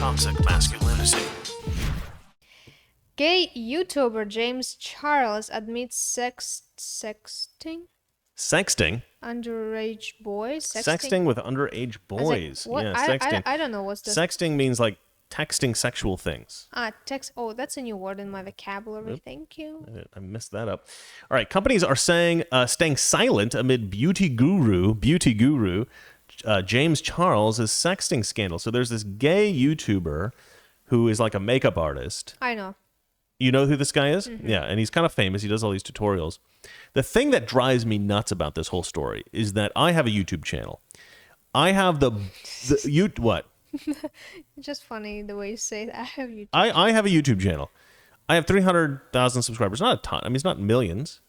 toxic masculinity. Gay YouTuber James Charles admits sexting Sexting? underage boys. Sexting with underage boys. What? Yeah, sexting. I don't know what's this. Sexting means like texting sexual things. Text. Oh, that's a new word in my vocabulary. Yep. Thank you. I messed that up. All right, companies are staying silent amid beauty guru James Charles' sexting scandal. So there's this gay YouTuber who is like a makeup artist. I know. You know who this guy is? Mm-hmm. Yeah, and he's kind of famous. He does all these tutorials. The thing that drives me nuts about this whole story is that I have a YouTube channel. I have what? It's just funny the way you say that. I have YouTube. I have a YouTube channel. I have 300,000 subscribers. Not a ton. I mean, it's not millions.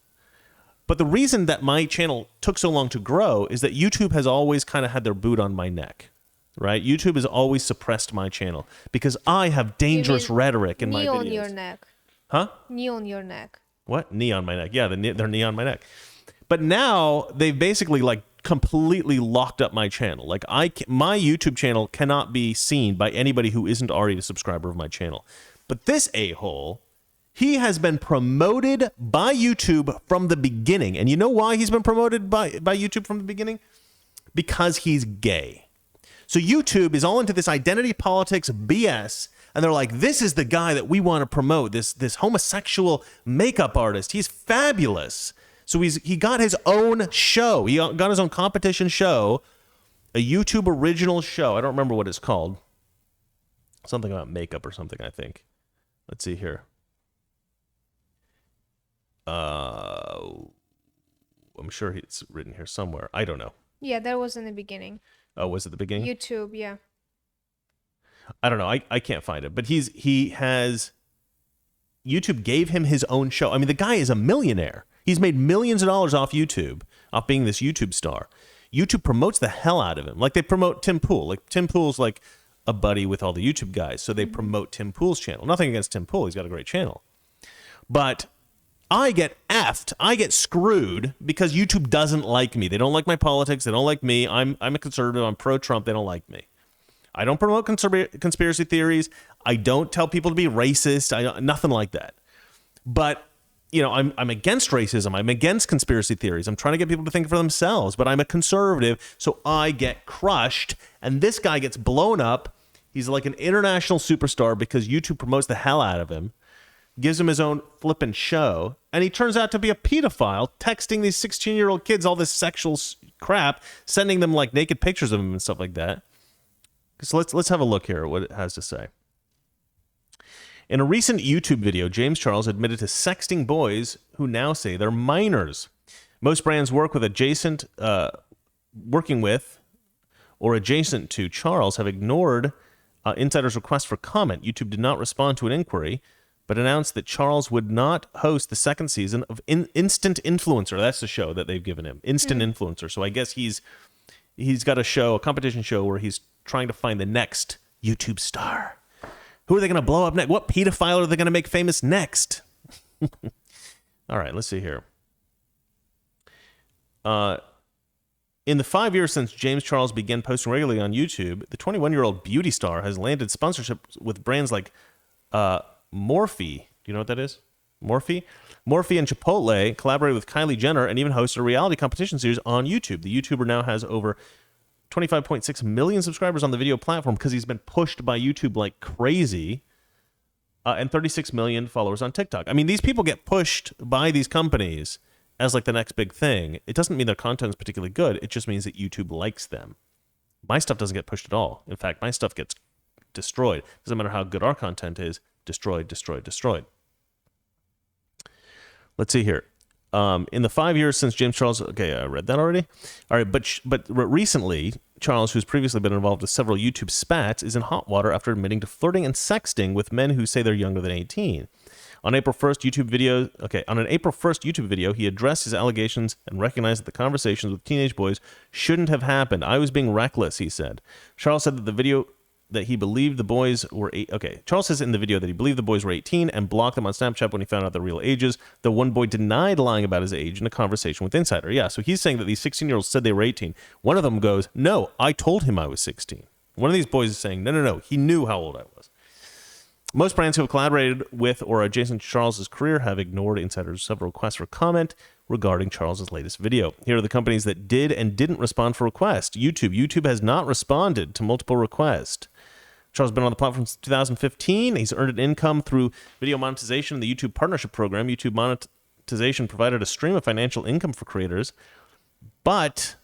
But the reason that my channel took so long to grow is that YouTube has always kind of had their boot on my neck, right? YouTube has always suppressed my channel because I have dangerous rhetoric in my videos. Knee on your neck. Huh? Knee on your neck. What? Knee on my neck. Yeah, they're knee on my neck. But now they've basically like completely locked up my channel. Like my YouTube channel cannot be seen by anybody who isn't already a subscriber of my channel. But this a-hole, he has been promoted by YouTube from the beginning. And you know why he's been promoted by YouTube from the beginning? Because he's gay. So YouTube is all into this identity politics BS. And they're like, this is the guy that we want to promote, this homosexual makeup artist. He's fabulous. So he got his own show. He got his own competition show, a YouTube original show. I don't remember what it's called. Something about makeup or something, I think. Let's see here. I'm sure it's written here somewhere. I don't know. Yeah, that was in the beginning. Oh, was it the beginning? YouTube, yeah. I don't know. I can't find it. But YouTube gave him his own show. I mean, the guy is a millionaire. He's made millions of dollars off YouTube, off being this YouTube star. YouTube promotes the hell out of him. Like they promote Tim Pool. Like Tim Pool's like a buddy with all the YouTube guys. So they promote Tim Pool's channel. Nothing against Tim Pool. He's got a great channel. But I get effed. I get screwed because YouTube doesn't like me. They don't like my politics. They don't like me. I'm a conservative. I'm pro-Trump. They don't like me. I don't promote conspiracy theories. I don't tell people to be racist. Nothing like that. But, you know, I'm against racism. I'm against conspiracy theories. I'm trying to get people to think for themselves. But I'm a conservative, so I get crushed. And this guy gets blown up. He's like an international superstar because YouTube promotes the hell out of him, gives him his own flippin' show, and he turns out to be a pedophile, texting these 16-year-old kids all this sexual crap, sending them like naked pictures of him and stuff like that. So let's have a look here at what it has to say. In a recent YouTube video, James Charles admitted to sexting boys who now say they're minors. Most brands working with or adjacent to Charles have ignored insiders' request for comment. YouTube did not respond to an inquiry, but announced that Charles would not host the second season of Instant Influencer. That's the show that they've given him, Instant Influencer. So I guess he's got a show, a competition show where he's trying to find the next YouTube star. Who are they going to blow up next? What pedophile are they going to make famous next? All right, let's see here. In the 5 years since James Charles began posting regularly on YouTube, the 21-year-old beauty star has landed sponsorships with brands like Morphe. Do you know what that is? Morphe and Chipotle collaborated with Kylie Jenner and even hosted a reality competition series on YouTube. The YouTuber now has over 25.6 million subscribers on the video platform because he's been pushed by YouTube like crazy, and 36 million followers on TikTok. I mean, these people get pushed by these companies as like the next big thing. It doesn't mean their content is particularly good. It just means that YouTube likes them. My stuff doesn't get pushed at all. In fact, my stuff gets destroyed. Doesn't matter how good our content is. Destroyed. Let's see here. In the 5 years since James Charles, okay, I read that already. All right, but recently, Charles, who's previously been involved with several YouTube spats, is in hot water after admitting to flirting and sexting with men who say they're younger than 18. On an April 1st YouTube video, he addressed his allegations and recognized that the conversations with teenage boys shouldn't have happened. I was being reckless, he said. Charles said that the video that he believed the boys were Charles says in the video that he believed the boys were 18 and blocked them on Snapchat when he found out their real ages. The one boy denied lying about his age in a conversation with Insider. Yeah, so he's saying that these 16-year-olds said they were 18. One of them goes, "No, I told him I was 16." One of these boys is saying, no, he knew how old I was. Most brands who have collaborated with or adjacent to Charles's career have ignored insiders' several requests for comment regarding Charles's latest video. Here are the companies that did and didn't respond for requests. YouTube. YouTube has not responded to multiple requests. Charles has been on the platform since 2015. He's earned an income through video monetization in the YouTube Partnership Program. YouTube monetization provided a stream of financial income for creators. But,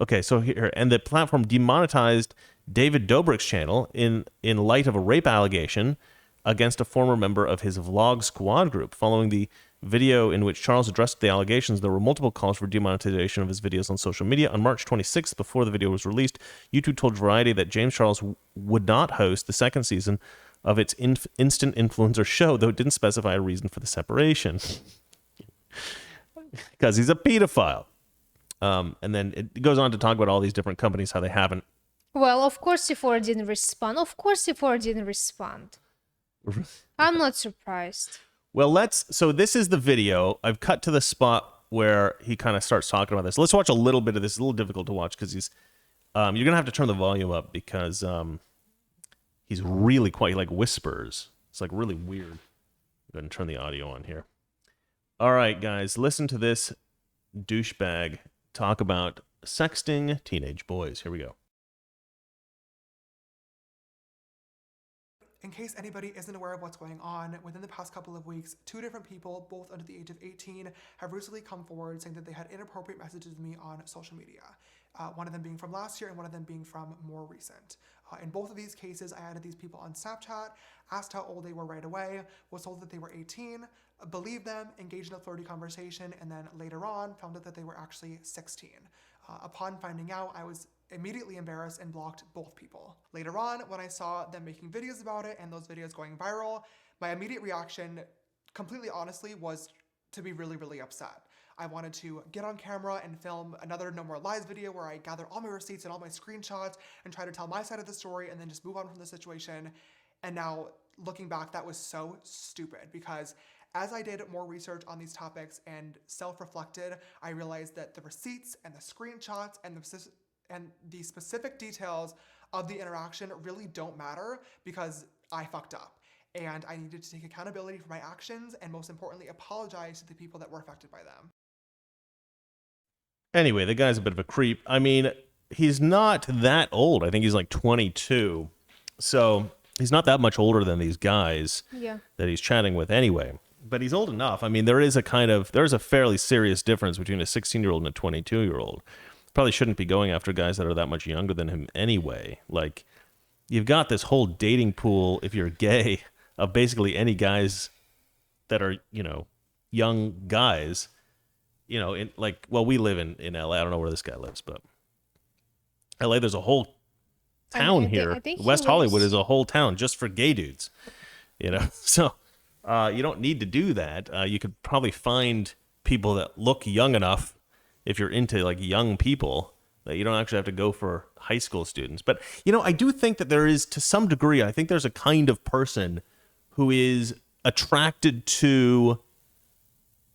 okay, so here, and the platform demonetized David Dobrik's channel in light of a rape allegation against a former member of his Vlog Squad group. Following the video in which Charles addressed the allegations, there were multiple calls for demonetization of his videos on social media. On March 26th, before the video was released, YouTube told Variety that James Charles would not host the second season of its instant influencer show, though it didn't specify a reason for the separation. Because he's a pedophile. And then it goes on to talk about all these different companies, how they haven't. Well, of course Sephora didn't respond. I'm not surprised. Well, so this is the video. I've cut to the spot where he kind of starts talking about this. Let's watch a little bit of this. It's a little difficult to watch because you're going to have to turn the volume up because he's really quite, he like whispers. It's like really weird. Go ahead and turn the audio on here. All right, guys, listen to this douchebag talk about sexting teenage boys. Here we go. In case anybody isn't aware of what's going on, within the past couple of weeks, 2 different people, both under the age of 18, have recently come forward saying that they had inappropriate messages with me on social media. One of them being from last year and one of them being from more recent. In both of these cases, I added these people on Snapchat, asked how old they were right away, was told that they were 18, believed them, engaged in a flirty conversation, and then later on found out that they were actually 16. Upon finding out, I was immediately embarrassed and blocked both people. Later on, when I saw them making videos about it and those videos going viral, my immediate reaction, completely honestly, was to be really, really upset. I wanted to get on camera and film another No More Lies video where I gather all my receipts and all my screenshots and try to tell my side of the story and then just move on from the situation. And now, looking back, that was so stupid because as I did more research on these topics and self-reflected, I realized that the receipts and the screenshots and the specific details of the interaction really don't matter because I fucked up. And I needed to take accountability for my actions and most importantly, apologize to the people that were affected by them. Anyway, the guy's a bit of a creep. I mean, he's not that old. I think he's like 22. So he's not that much older than these guys that he's chatting with anyway. But he's old enough. I mean, there's a fairly serious difference between a 16-year-old and a 22-year-old. Probably shouldn't be going after guys that are that much younger than him anyway. Like, you've got this whole dating pool, if you're gay, of basically any guys that are, young guys. We live in LA. I don't know where this guy lives, but LA, there's a whole town here. West Hollywood is a whole town just for gay dudes, So you don't need to do that. You could probably find people that look young enough if you're into like young people that you don't actually have to go for high school students. But, I do think that there is, to some degree, I think there's a kind of person who is attracted to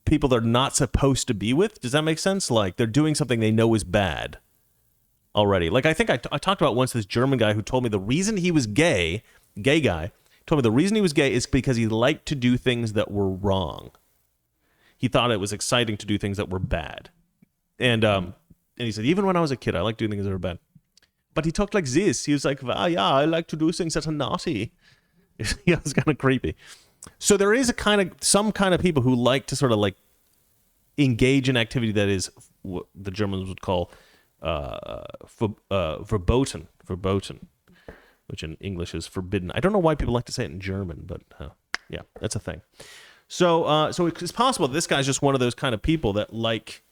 people they're not supposed to be with. Does that make sense? Like they're doing something they know is bad already. Like I think I talked about once this German guy who told me the reason he was gay guy, told me the reason he was gay is because he liked to do things that were wrong. He thought it was exciting to do things that were bad. And he said, even when I was a kid, I liked doing things that were bad. But he talked like this. He was like, well, yeah, I like to do things that are naughty. Yeah, it's kind of creepy. So there is some kind of people who like to sort of like engage in activity that is what the Germans would call verboten, which in English is forbidden. I don't know why people like to say it in German, but yeah, that's a thing. So it's possible that this guy's just one of those kind of people that like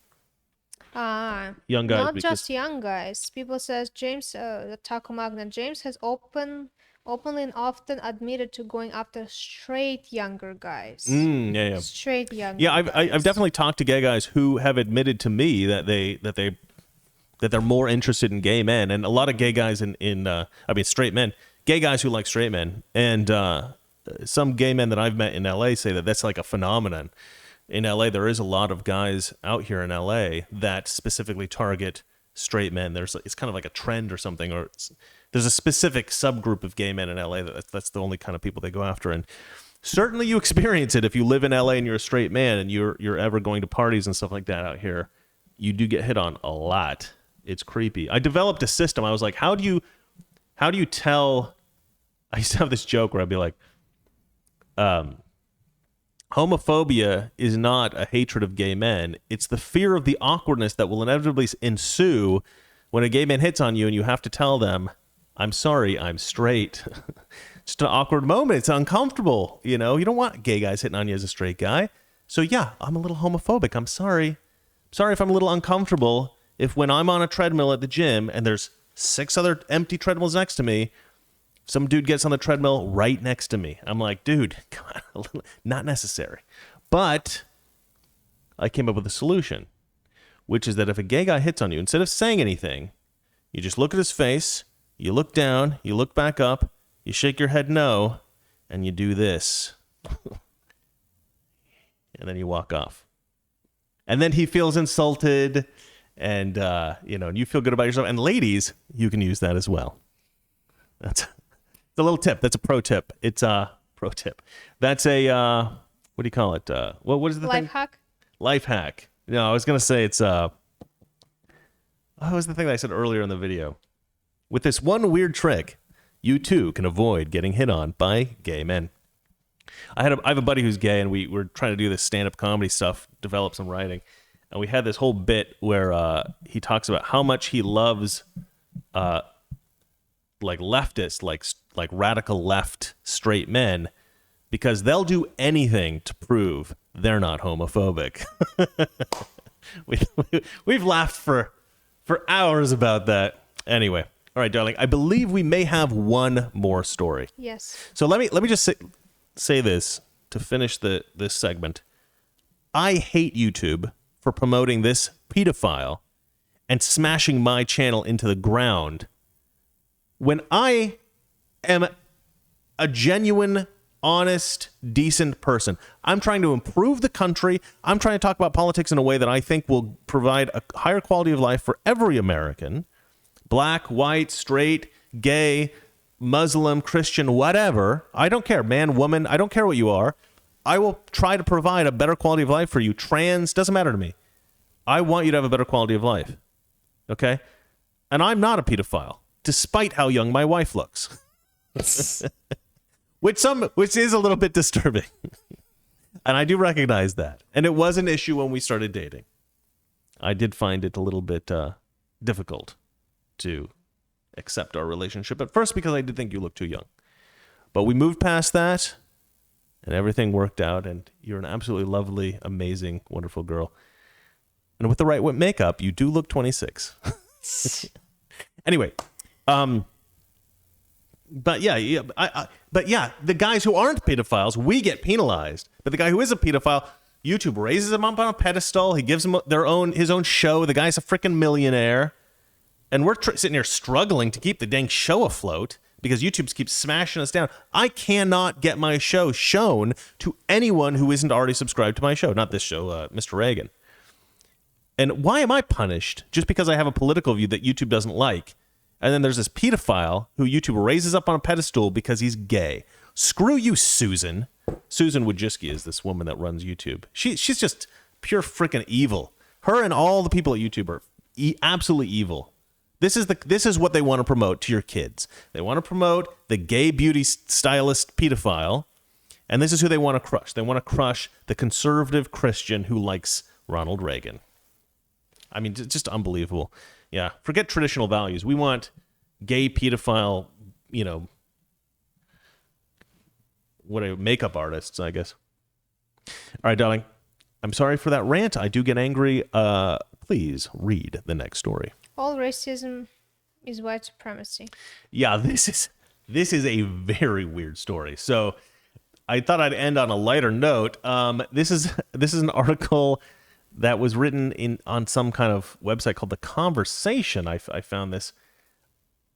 young guys. Not just young guys. People says James, Taco Magna, James has openly and often admitted to going after straight younger guys. Yeah. Straight younger. Yeah, guys. I've definitely talked to gay guys who have admitted to me that they're more interested in gay men, and a lot of gay guys straight men, gay guys who like straight men, and some gay men that I've met in LA say that that's like a phenomenon. In LA, there is a lot of guys out here in LA that specifically target straight men. It's kind of like a trend or something, or There's a specific subgroup of gay men in LA that's the only kind of people they go after. And certainly you experience it if you live in LA and you're a straight man and you're ever going to parties and stuff like that out here. You do get hit on a lot. It's creepy. I developed a system. I was like, how do you tell? I used to have this joke where I'd be like, homophobia is not a hatred of gay men. It's the fear of the awkwardness that will inevitably ensue when a gay man hits on you and you have to tell them, I'm sorry, I'm straight. Just an awkward moment. It's uncomfortable. You know, you don't want gay guys hitting on you as a straight guy. So yeah, I'm a little homophobic. I'm sorry. Sorry if I'm a little uncomfortable if when I'm on a treadmill at the gym and there's 6 other empty treadmills next to me, some dude gets on the treadmill right next to me. I'm like, dude, come on, not necessary. But I came up with a solution, which is that if a gay guy hits on you, instead of saying anything, you just look at his face, you look down, you look back up, you shake your head no, and you do this. And then you walk off. And then he feels insulted, and you feel good about yourself. And ladies, you can use that as well. That's a little tip. That's a pro tip. It's a pro tip. That's a what do you call it? What is the Life thing? hack. Life hack. No, I was gonna say it's what was the thing that I said earlier in the video? With this one weird trick, you too can avoid getting hit on by gay men. I have a buddy who's gay, and we were trying to do this stand-up comedy stuff, develop some writing, and we had this whole bit where he talks about how much he loves like leftists, like radical left straight men, because they'll do anything to prove they're not homophobic. We've laughed for hours about that. Anyway, all right, darling, I believe we may have one more story. Yes. So let me just say this to finish this segment. I hate YouTube for promoting this pedophile and smashing my channel into the ground when I am a genuine, honest, decent person. I'm trying to improve the country. I'm trying to talk about politics in a way that I think will provide a higher quality of life for every American, black, white, straight, gay, Muslim, Christian, whatever. I don't care, man, woman, I don't care what you are. I will try to provide a better quality of life for you. Trans, doesn't matter to me. I want you to have a better quality of life. Okay? And I'm not a pedophile, despite how young my wife looks. which is a little bit disturbing. And I do recognize that. And it was an issue when we started dating. I did find it a little bit difficult to accept our relationship at first because I did think you looked too young. But we moved past that, and everything worked out, and you're an absolutely lovely, amazing, wonderful girl. And with the right makeup, you do look 26. Anyway, but yeah, the guys who aren't pedophiles, we get penalized. But the guy who is a pedophile, YouTube raises him up on a pedestal. He gives them his own show. The guy's a freaking millionaire. And we're sitting here struggling to keep the dang show afloat because YouTube keeps smashing us down. I cannot get my show shown to anyone who isn't already subscribed to my show. Not this show, Mr. Reagan. And why am I punished? Just because I have a political view that YouTube doesn't like. And then there's this pedophile who YouTube raises up on a pedestal because he's gay. Screw you, Susan. Susan Wojcicki is this woman that runs YouTube. She's just pure freaking evil. Her and all the people at YouTube are absolutely evil. This is what they want to promote to your kids. They want to promote the gay beauty stylist pedophile, and this is who they want to crush. They want to crush the conservative Christian who likes Ronald Reagan. I mean, just unbelievable. Yeah, forget traditional values. We want gay pedophile, makeup artists, I guess. All right, darling. I'm sorry for that rant. I do get angry. Please read the next story. All racism is white supremacy. Yeah, this is a very weird story. So I thought I'd end on a lighter note. This is an article that was written on some kind of website called The Conversation. I found this.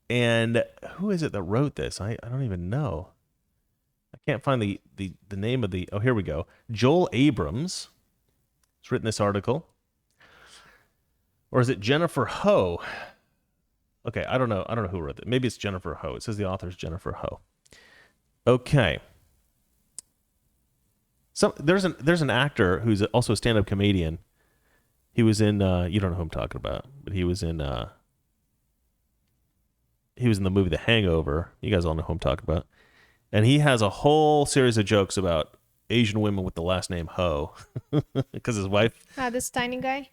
And who is it that wrote this? I don't even know. I can't find the name of the... Oh, here we go. Joel Abrams has written this article. Or is it Jennifer Ho? Okay, I don't know who wrote it. Maybe it's Jennifer Ho. It says the author is Jennifer Ho. Okay. So there's an actor who's also a stand-up comedian. He was in you don't know who I'm talking about, but he was in the movie The Hangover. You guys all know who I'm talking about. And he has a whole series of jokes about Asian women with the last name Ho, because his wife. This tiny guy.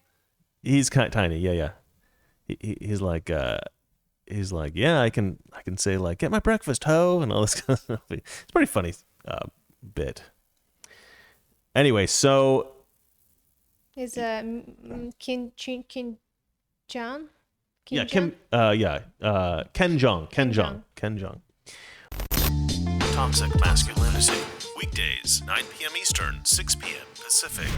He's kind of tiny. Yeah. He's like, yeah, I can say like, get my breakfast, Ho, and all this kind of stuff. It's a pretty funny bit. Anyway, so Is Kim Jong? Ken Jeong. Toxic Masculinity. Weekdays, 9 p.m. Eastern, 6 p.m. Pacific.